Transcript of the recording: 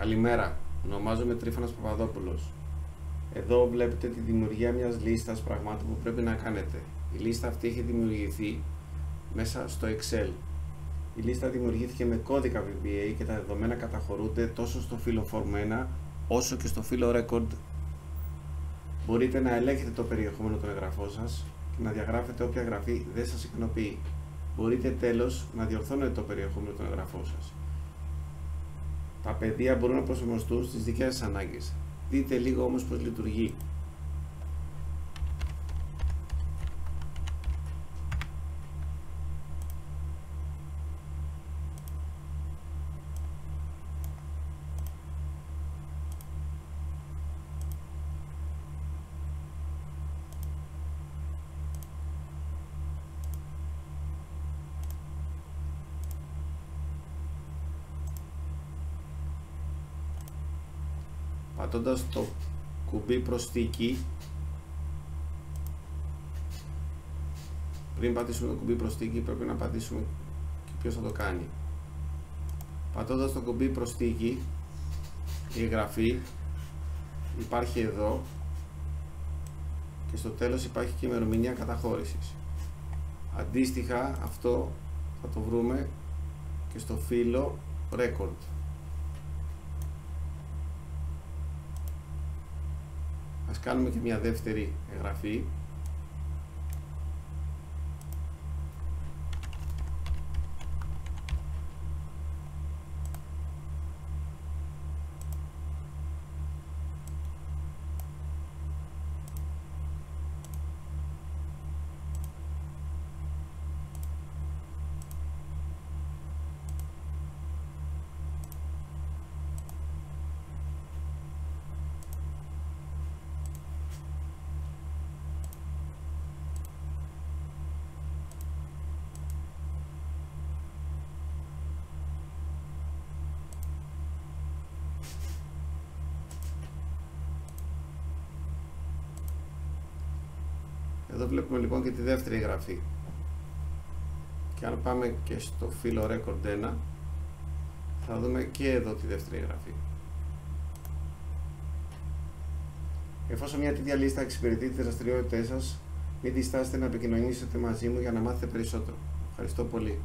Καλημέρα, ονομάζομαι Τρίφωνας Παπαδόπουλος. Εδώ βλέπετε τη δημιουργία μιας λίστας πραγμάτων που πρέπει να κάνετε. Η λίστα αυτή έχει δημιουργηθεί μέσα στο Excel. Η λίστα δημιουργήθηκε με κώδικα VBA και τα δεδομένα καταχωρούνται τόσο στο φύλλο Form 1 όσο και στο φύλλο Record. Μπορείτε να ελέγχετε το περιεχόμενο των εγγραφών σας και να διαγράφετε όποια εγγραφή δεν σας ικανοποιεί. Μπορείτε τέλος να διορθώνετε το περιεχόμενο των εγγραφών σας. Τα πεδία μπορούν να προσαρμοστούν στις δικές σας ανάγκες. Δείτε λίγο όμως πώς λειτουργεί. Πατώντας το κουμπί προσθήκη, πριν πατήσουμε το κουμπί προσθήκη πρέπει να πατήσουμε και ποιος θα το κάνει. Πατώντας το κουμπί προσθήκη, η εγγραφή υπάρχει εδώ και στο τέλος υπάρχει και η ημερομηνία καταχώρησης. Αντίστοιχα αυτό θα το βρούμε και στο φύλλο Record. Ας κάνουμε και μια δεύτερη εγγραφή. Εδώ βλέπουμε λοιπόν και τη δεύτερη εγγραφή. Και αν πάμε και στο φύλλο Record 1, θα δούμε και εδώ τη δεύτερη εγγραφή. Εφόσον μια τέτοια λίστα εξυπηρετεί τις δραστηριότητές σας, μην διστάσετε να επικοινωνήσετε μαζί μου για να μάθετε περισσότερο. Ευχαριστώ πολύ.